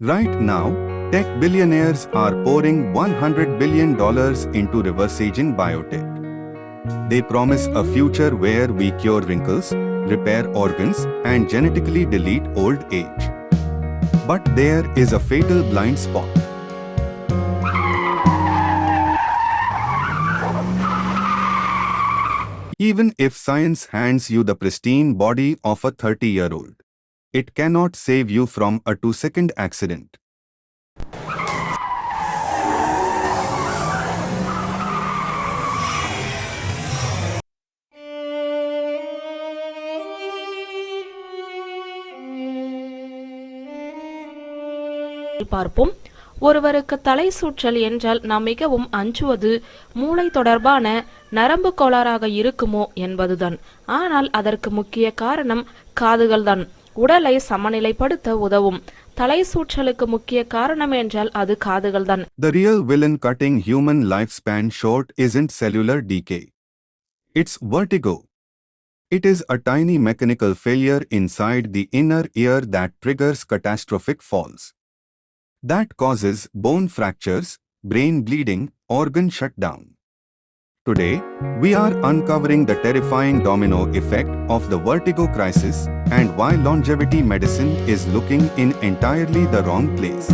Right now, tech billionaires are pouring $100 billion into reverse-aging biotech. They promise a future where we cure wrinkles, repair organs, and genetically delete old age. But there is a fatal blind spot. Even if science hands you the pristine body of a 30-year-old, it cannot save you from a 2-second accident. பார்ப்போம். ஒருவருக்கு தலை சுற்றல் என்றால் நாம் மிகவும் அஞ்சுவது மூளை தொடர்பான நரம்பு கோளாறாக இருக்குமோ என்பதுதான். ஆனால் அதற்கு முக்கிய காரணம் காதுகள்தான். உடலை சமநிலைப்படுத்த உதவும் தலை சுற்றலுக்கு முக்கிய காரணம் என்றால் அது காதுகள்தான். The real villain cutting human lifespan short isn't cellular decay. It's vertigo. It is a tiny mechanical failure inside the inner ear that triggers catastrophic falls. That causes bone fractures, brain bleeding, organ shutdown. Today, we are uncovering the terrifying domino effect of the vertigo crisis and why longevity medicine is looking in entirely the wrong place.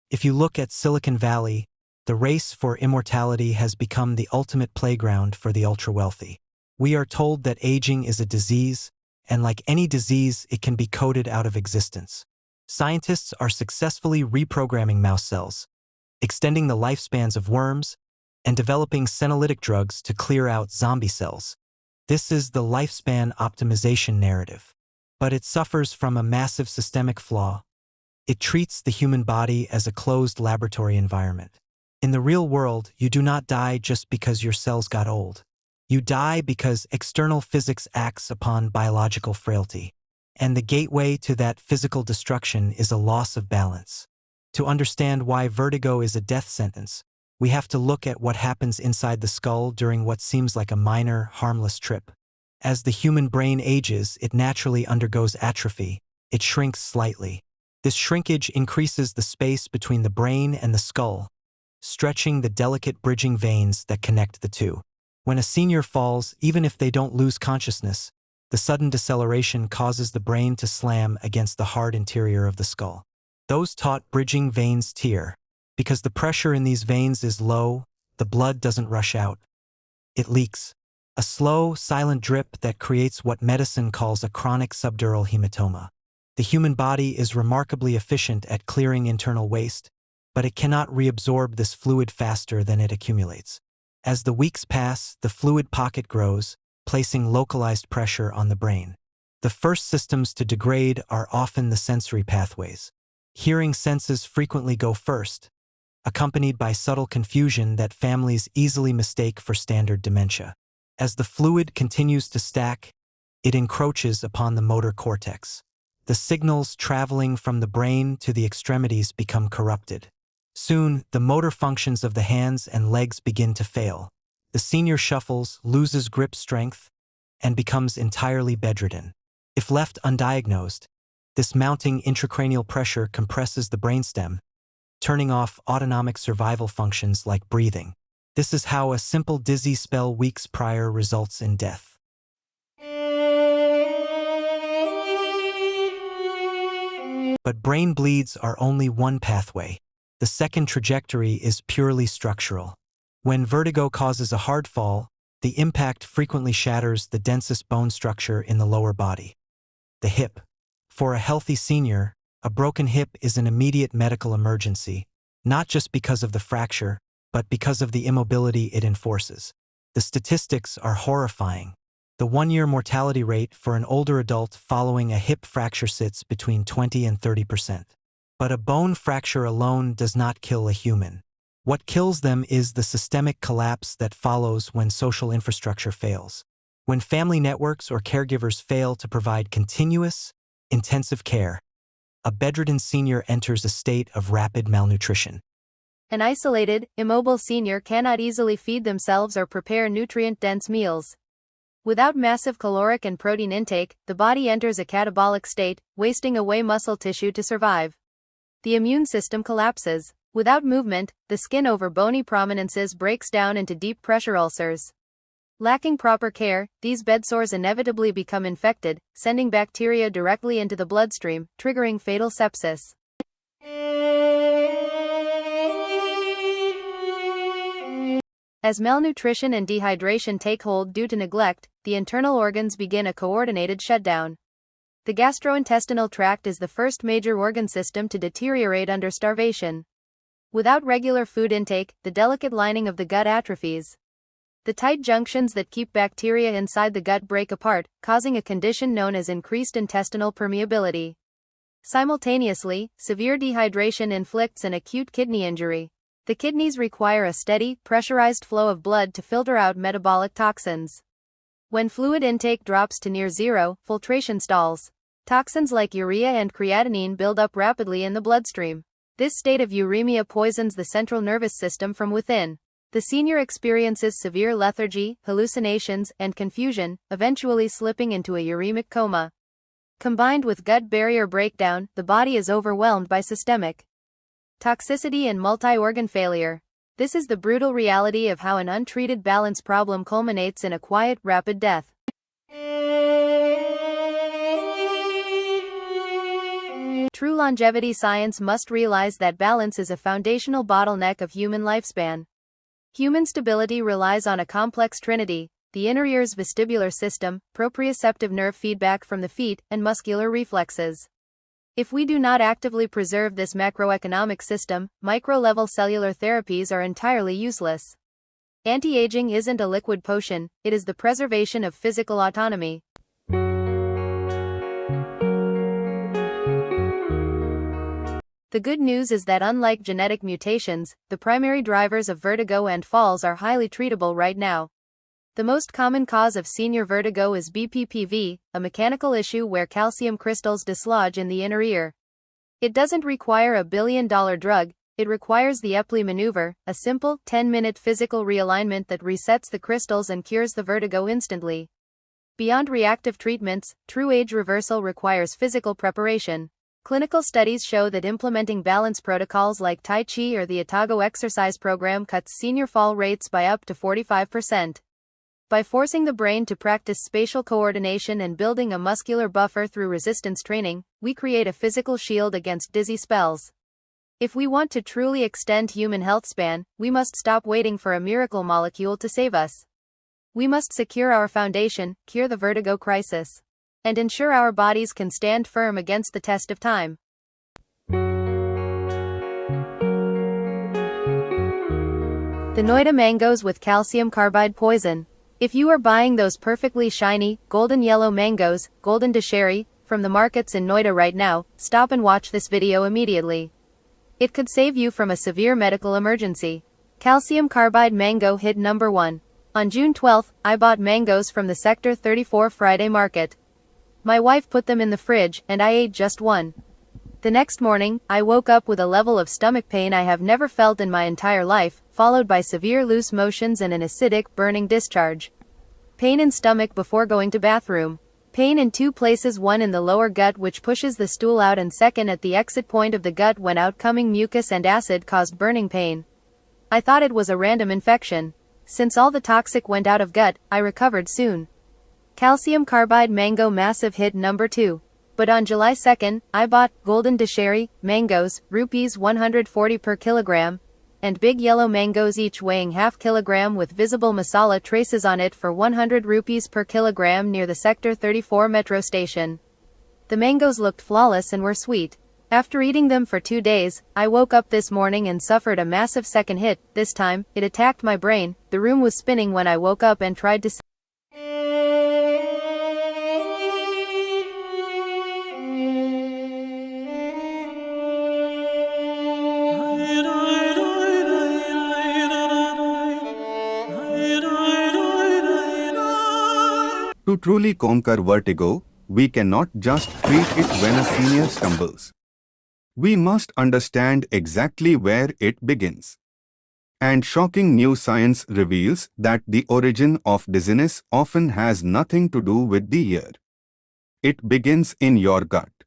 If you look at Silicon Valley, the race for immortality has become the ultimate playground for the ultra-wealthy. We are told that aging is a disease, and like any disease, it can be coded out of existence. Scientists are successfully reprogramming mouse cells, extending the lifespans of worms, and developing senolytic drugs to clear out zombie cells. This is the lifespan optimization narrative. But it suffers from a massive systemic flaw. It treats the human body as a closed laboratory environment. In the real world, you do not die just because your cells got old. You die because external physics acts upon biological frailty. And the gateway to that physical destruction is a loss of balance. To understand why vertigo is a death sentence, we have to look at what happens inside the skull during what seems like a minor, harmless trip. As the human brain ages, it naturally undergoes atrophy. It shrinks slightly. This shrinkage increases the space between the brain and the skull, stretching the delicate bridging veins that connect the two. When a senior falls, even if they don't lose consciousness, the sudden deceleration causes the brain to slam against the hard interior of the skull. Those taut bridging veins tear. Because the pressure in these veins is low, the blood doesn't rush out. It leaks. A slow, silent drip that creates what medicine calls a chronic subdural hematoma. The human body is remarkably efficient at clearing internal waste, but it cannot reabsorb this fluid faster than it accumulates. As the weeks pass, the fluid pocket grows, placing localized pressure on the brain. The first systems to degrade are often the sensory pathways. Hearing senses frequently go first, accompanied by subtle confusion that families easily mistake for standard dementia. As the fluid continues to stack, it encroaches upon the motor cortex. The signals traveling from the brain to the extremities become corrupted. Soon, the motor functions of the hands and legs begin to fail. The senior shuffles, loses grip strength, and becomes entirely bedridden. If left undiagnosed, this mounting intracranial pressure compresses the brainstem, turning off autonomic survival functions like breathing. This is how a simple dizzy spell weeks prior results in death. But brain bleeds are only one pathway. The second trajectory is purely structural. When vertigo causes a hard fall, the impact frequently shatters the densest bone structure in the lower body, the hip. For a healthy senior, a broken hip is an immediate medical emergency, not just because of the fracture, but because of the immobility it enforces. The statistics are horrifying. The 1-year mortality rate for an older adult following a hip fracture sits between 20 and 30%. But a bone fracture alone does not kill a human. What kills them is the systemic collapse that follows when social infrastructure fails. When family networks or caregivers fail to provide continuous, intensive care, a bedridden senior enters a state of rapid malnutrition. An isolated, immobile senior cannot easily feed themselves or prepare nutrient-dense meals. Without massive caloric and protein intake, the body enters a catabolic state, wasting away muscle tissue to survive. The immune system collapses. Without movement, the skin over bony prominences breaks down into deep pressure ulcers. Lacking proper care, these bedsores inevitably become infected, sending bacteria directly into the bloodstream, triggering fatal sepsis. As malnutrition and dehydration take hold due to neglect, the internal organs begin a coordinated shutdown. The gastrointestinal tract is the first major organ system to deteriorate under starvation. Without regular food intake, the delicate lining of the gut atrophies. The tight junctions that keep bacteria inside the gut break apart, causing a condition known as increased intestinal permeability. Simultaneously, severe dehydration inflicts an acute kidney injury. The kidneys require a steady, pressurized flow of blood to filter out metabolic toxins. When fluid intake drops to near zero, filtration stalls. Toxins like urea and creatinine build up rapidly in the bloodstream. This state of uremia poisons the central nervous system from within. The senior experiences severe lethargy, hallucinations, and confusion, eventually slipping into a uremic coma. Combined with gut barrier breakdown, the body is overwhelmed by systemic toxicity and multi-organ failure. This is the brutal reality of how an untreated balance problem culminates in a quiet, rapid death. True longevity science must realize that balance is a foundational bottleneck of human lifespan. Human stability relies on a complex trinity: the inner ear's vestibular system, proprioceptive nerve feedback from the feet, and muscular reflexes. If we do not actively preserve this macroeconomic system, micro-level cellular therapies are entirely useless. Anti-aging isn't a liquid potion, it is the preservation of physical autonomy. The good news is that unlike genetic mutations, the primary drivers of vertigo and falls are highly treatable right now. The most common cause of senior vertigo is BPPV, a mechanical issue where calcium crystals dislodge in the inner ear. It doesn't require a billion-dollar drug, it requires the Epley maneuver, a simple, 10-minute physical realignment that resets the crystals and cures the vertigo instantly. Beyond reactive treatments, true age reversal requires physical preparation. Clinical studies show that implementing balance protocols like Tai Chi or the Vertigo exercise program cuts senior fall rates by up to 45%. By forcing the brain to practice spatial coordination and building a muscular buffer through resistance training, we create a physical shield against dizzy spells. If we want to truly extend human health span, we must stop waiting for a miracle molecule to save us. We must secure our foundation, cure the vertigo crisis, and ensure our bodies can stand firm against the test of time. The Noida mangoes with calcium carbide poison. If you are buying those perfectly shiny, golden yellow mangoes, golden desheri, from the markets in Noida right now, stop and watch this video immediately. It could save you from a severe medical emergency. Calcium carbide mango hit number 1. On June 12, I bought mangoes from the Sector 34 Friday market. My wife put them in the fridge, and I ate just one. The next morning, I woke up with a level of stomach pain I have never felt in my entire life, followed by severe loose motions and an acidic, burning discharge. Pain in stomach before going to bathroom. Pain in 2 places, one in the lower gut which pushes the stool out and second at the exit point of the gut when outcoming mucus and acid caused burning pain. I thought it was a random infection. Since all the toxic went out of gut, I recovered soon. Calcium carbide mango massive hit number 2. But on July 2nd, I bought golden desheri mangoes, rupees 140 per kilogram, and big yellow mangoes each weighing half kilogram with visible masala traces on it for 100 rupees per kilogram near the Sector 34 metro station. The mangoes looked flawless and were sweet. After eating them for 2 days, I woke up this morning and suffered a massive second hit. This time, it attacked my brain. The room was spinning when I woke up and tried to To truly conquer vertigo, we cannot just treat it when a senior stumbles. We must understand exactly where it begins. And shocking new science reveals that the origin of dizziness often has nothing to do with the ear. It begins in your gut.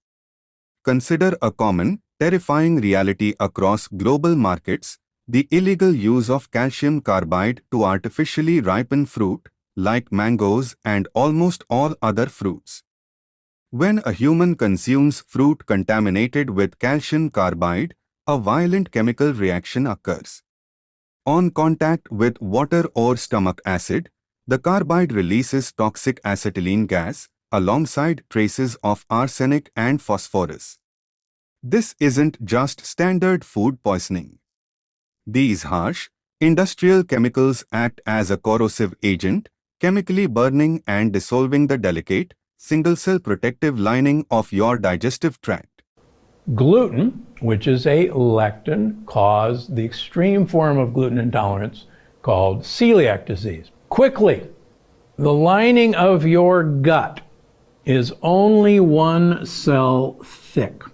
Consider a common, terrifying reality across global markets: the illegal use of calcium carbide to artificially ripen fruit, like mangoes and almost all other fruits. When a human consumes fruit contaminated with calcium carbide, a violent chemical reaction occurs. On contact with water or stomach acid, the carbide releases toxic acetylene gas, alongside traces of arsenic and phosphorus. This isn't just standard food poisoning. These harsh, industrial chemicals act as a corrosive agent, chemically burning and dissolving the delicate, single-cell protective lining of your digestive tract. Gluten, which is a lectin, caused the extreme form of gluten intolerance called celiac disease. Quickly, the lining of your gut is only 1 cell thick.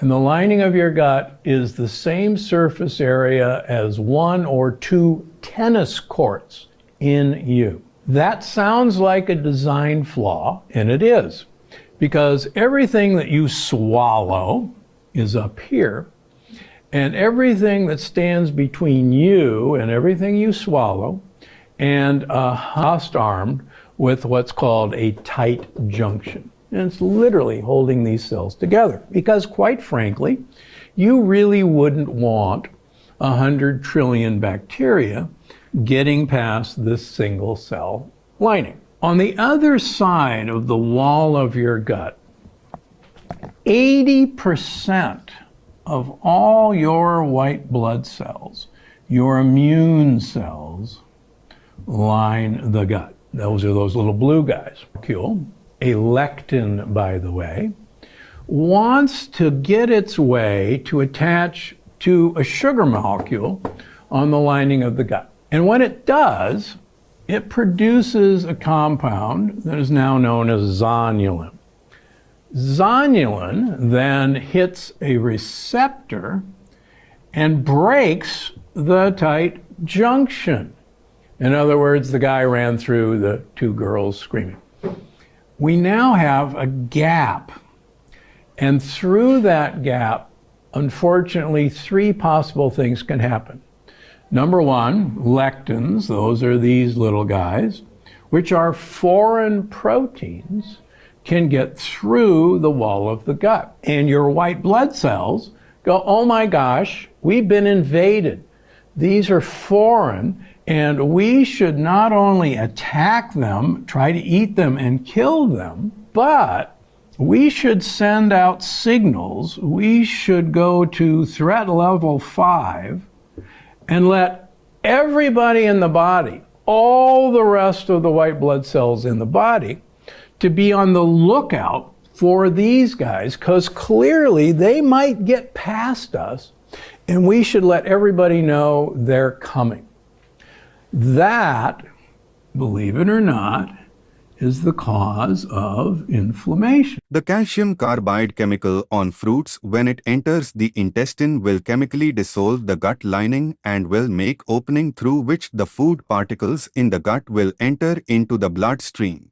And the lining of your gut is the same surface area as 1 or 2 tennis courts in you. That sounds like a design flaw, and it is, because everything that you swallow is up here, and everything that stands between you and everything you swallow and armed with what's called a tight junction. And it's literally holding these cells together, because quite frankly, you really wouldn't want 100 trillion bacteria getting past this single cell lining. On the other side of the wall of your gut, 80% of all your white blood cells, your immune cells, line the gut. Those are those little blue guys. A lectin, by the way, wants to get its way to attach to a sugar molecule on the lining of the gut. And when it does, it produces a compound that is now known as zonulin. Zonulin then hits a receptor and breaks the tight junction. In other words, the guy ran through the 2 girls screaming. We now have a gap, and through that gap, unfortunately, 3 possible things can happen. Number 1, lectins, those are these little guys, which are foreign proteins, can get through the wall of the gut. And your white blood cells go, oh my gosh, we've been invaded. These are foreign, and we should not only attack them, try to eat them and kill them, but we should send out signals. We should go to threat level 5 and let everybody in the body, all the rest of the white blood cells in the body, to be on the lookout for these guys, because clearly they might get past us, and we should let everybody know they're coming. That, believe it or not, is the cause of inflammation. The calcium carbide chemical on fruits, when it enters the intestine, will chemically dissolve the gut lining and will make opening through which the food particles in the gut will enter into the bloodstream.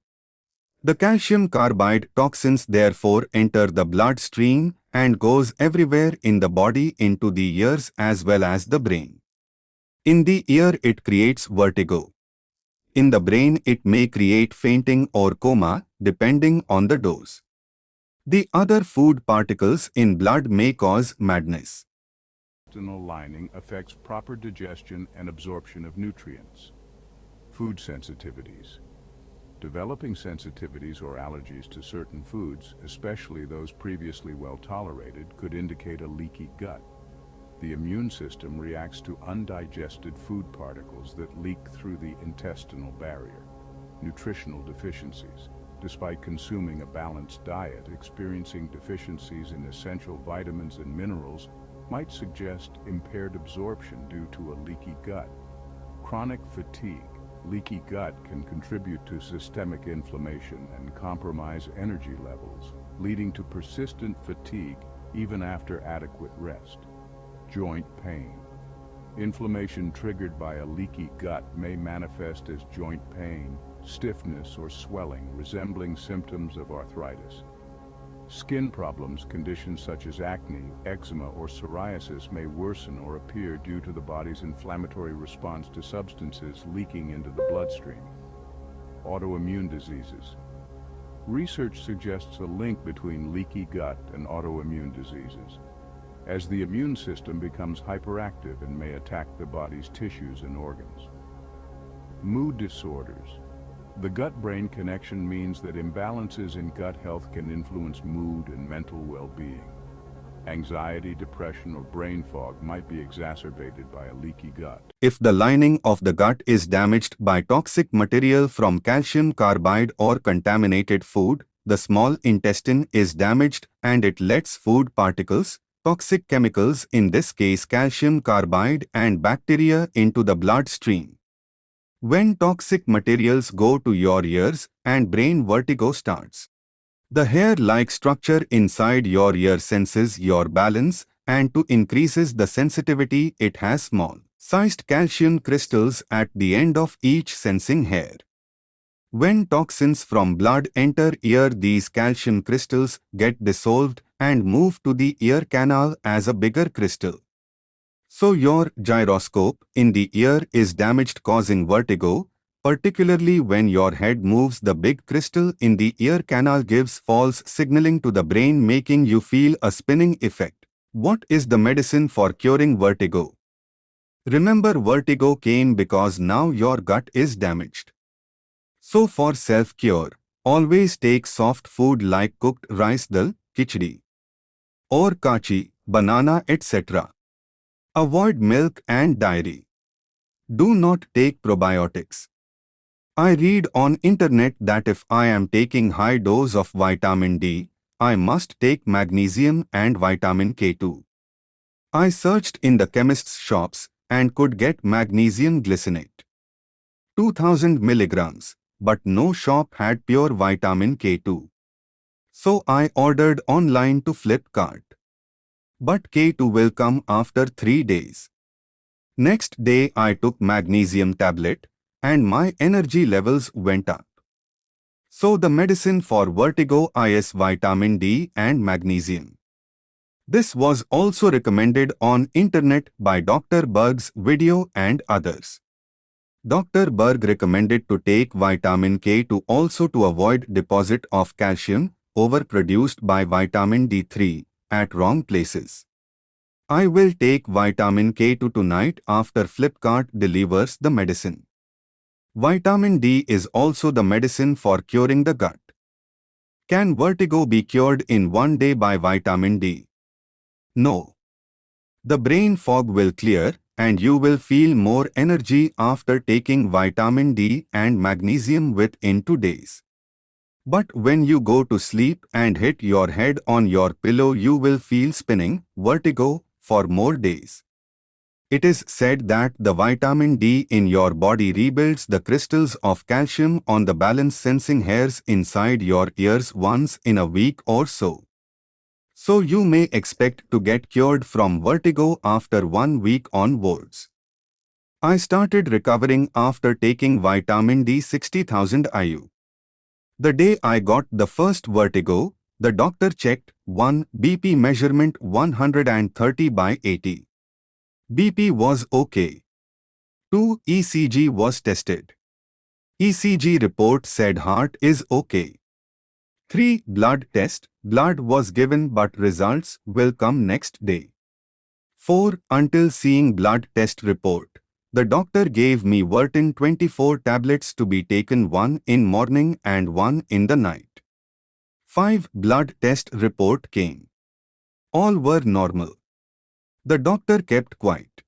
The calcium carbide toxins therefore enter the bloodstream and goes everywhere in the body, into the ears as well as the brain. In the ear it creates vertigo. In the brain it may create fainting or coma, depending on the dose. The other food particles in blood may cause madness. Intestinal lining affects proper digestion and absorption of nutrients. Food sensitivities. Developing sensitivities or allergies to certain foods, especially those previously well tolerated, could indicate a leaky gut. The immune system reacts to undigested food particles that leak through the intestinal barrier. Nutritional deficiencies. Despite consuming a balanced diet, experiencing deficiencies in essential vitamins and minerals might suggest impaired absorption due to a leaky gut. Chronic fatigue. Leaky gut can contribute to systemic inflammation and compromise energy levels, leading to persistent fatigue even after adequate rest. Joint pain. Inflammation triggered by a leaky gut may manifest as joint pain, stiffness, or swelling, resembling symptoms of arthritis. Skin problems, conditions such as acne, eczema, or psoriasis may worsen or appear due to the body's inflammatory response to substances leaking into the bloodstream. Autoimmune diseases. Research suggests a link between leaky gut and autoimmune diseases, as the immune system becomes hyperactive and may attack the body's tissues and organs. Mood disorders. The gut-brain connection means that imbalances in gut health can influence mood and mental well-being. Anxiety, depression, or brain fog might be exacerbated by a leaky gut. If the lining of the gut is damaged by toxic material from calcium carbide or contaminated food, the small intestine is damaged and it lets food particles, toxic chemicals, in this case calcium carbide, and bacteria into the bloodstream. When toxic materials go to your ears and brain, vertigo starts. The hair-like structure inside your ear senses your balance, and to increases the sensitivity it has small-sized calcium crystals at the end of each sensing hair. When toxins from blood enter ear, these calcium crystals get dissolved and move to the ear canal as a bigger crystal. So your gyroscope in the ear is damaged, causing vertigo, particularly when your head moves. The big crystal in the ear canal gives false signaling to the brain, making you feel a spinning effect. What is the medicine for curing vertigo? Remember, vertigo came because now your gut is damaged. So for self-cure, always take soft food like cooked rice dal, khichdi, or kachi, banana, etc. Avoid milk and dairy. Do not take probiotics. I read on internet that if I am taking high dose of vitamin D, I must take magnesium and vitamin K2. I searched in the chemist's shops and could get magnesium glycinate, 2000 milligrams, but no shop had pure vitamin K2. So I ordered online to Flipkart. But K2 will come after 3 days. Next day I took magnesium tablet and my energy levels went up. So the medicine for vertigo is vitamin D and magnesium. This was also recommended on internet by Dr. Berg's video and others. Dr. Berg recommended to take vitamin K2 also to avoid deposit of calcium overproduced by vitamin D3 at wrong places. I will take vitamin K2 tonight after Flipkart delivers the medicine. Vitamin D is also the medicine for curing the gut. Can vertigo be cured in one day by vitamin D? No. The brain fog will clear and you will feel more energy after taking vitamin D and magnesium within 2 days. But when you go to sleep and hit your head on your pillow, you will feel spinning, vertigo, for more days. It is said that the vitamin D in your body rebuilds the crystals of calcium on the balance sensing hairs inside your ears once in a week or so. So you may expect to get cured from vertigo after 1 week onwards. I started recovering after taking vitamin D 60,000 IU. The day I got the first vertigo, the doctor checked 1 BP measurement 130/80. BP was okay. 2 ECG was tested. ECG report said heart is okay. 3 blood test, blood was given but results will come next day. 4 until seeing blood test report. The doctor gave me Vertin 24 tablets to be taken, 1 in morning and 1 in the night. 5 blood test report came. All were normal. The doctor kept quiet.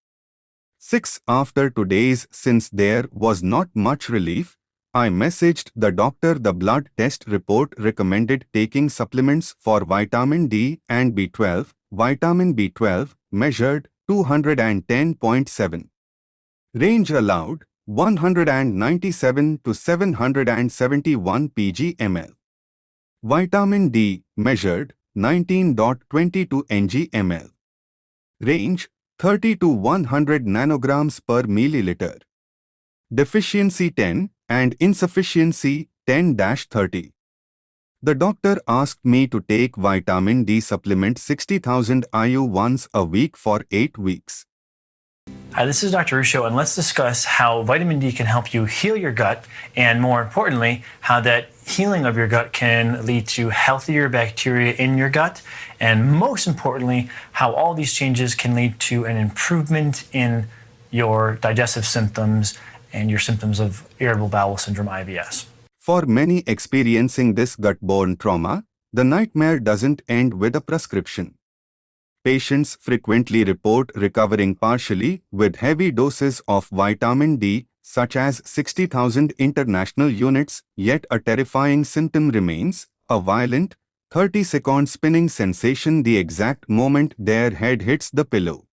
6 after 2 days, since there was not much relief, I messaged the doctor. The blood test report recommended taking supplements for vitamin D and B12. Vitamin B12 measured 210.7. Range allowed 197 to 771 pg/ml. Vitamin D measured 19.22 ng/ml. Range 30 to 100 nanograms per milliliter. Deficiency 10 and insufficiency 10-30. The doctor asked me to take vitamin D supplement 60,000 IU once a week for 8 weeks. Hi, this is Dr. Ruscio, and let's discuss how vitamin D can help you heal your gut, and more importantly, how that healing of your gut can lead to healthier bacteria in your gut, and most importantly, how all these changes can lead to an improvement in your digestive symptoms and your symptoms of irritable bowel syndrome, IBS. For many experiencing this gut-borne trauma, the nightmare doesn't end with a prescription. Patients frequently report recovering partially with heavy doses of vitamin D, such as 60,000 international units, yet a terrifying symptom remains, a violent, 30-second spinning sensation the exact moment their head hits the pillow.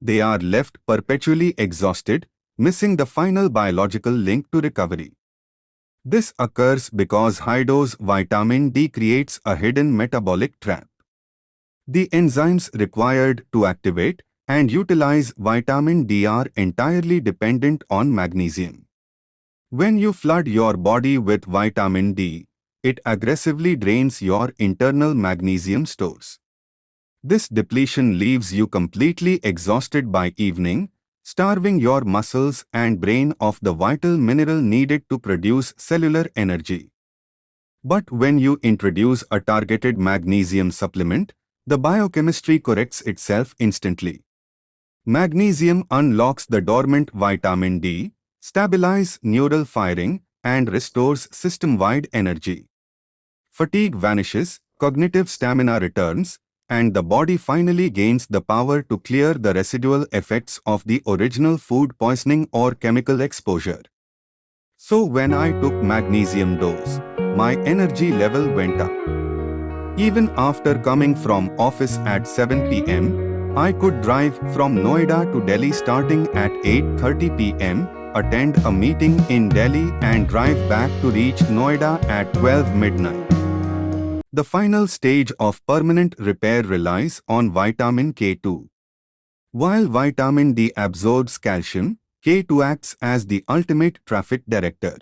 They are left perpetually exhausted, missing the final biological link to recovery. This occurs because high-dose vitamin D creates a hidden metabolic trap. The enzymes required to activate and utilize vitamin D are entirely dependent on magnesium. When you flood your body with vitamin D, it aggressively drains your internal magnesium stores. This depletion leaves you completely exhausted by evening, starving your muscles and brain of the vital mineral needed to produce cellular energy. But when you introduce a targeted magnesium supplement, the biochemistry corrects itself instantly. Magnesium unlocks the dormant vitamin D, stabilizes neural firing, and restores system-wide energy. Fatigue vanishes, cognitive stamina returns, and the body finally gains the power to clear the residual effects of the original food poisoning or chemical exposure. So when I took magnesium dose, my energy level went up. Even after coming from office at 7 p.m., I could drive from Noida to Delhi starting at 8:30 p.m., attend a meeting in Delhi and drive back to reach Noida at 12 midnight. The final stage of permanent repair relies on vitamin K2. While vitamin D absorbs calcium, K2 acts as the ultimate traffic director.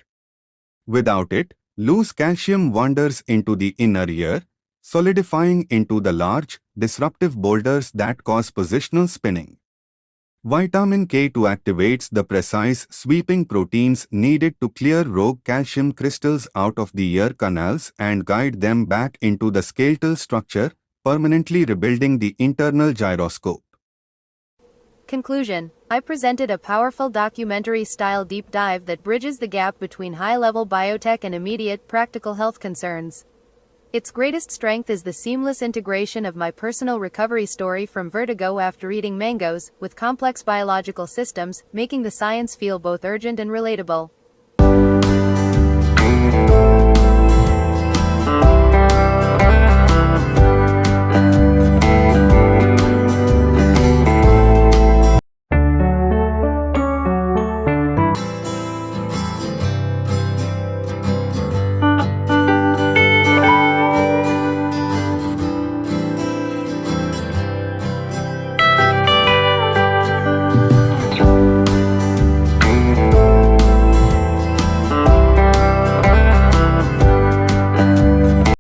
Without it, loose calcium wanders into the inner ear, solidifying into the large, disruptive boulders that cause positional spinning. Vitamin K2 activates the precise, sweeping proteins needed to clear rogue calcium crystals out of the ear canals and guide them back into the skeletal structure, permanently rebuilding the internal gyroscope. Conclusion. I presented a powerful documentary-style deep dive that bridges the gap between high-level biotech and immediate, practical health concerns. Its greatest strength is the seamless integration of my personal recovery story from vertigo after eating mangoes, with complex biological systems, making the science feel both urgent and relatable.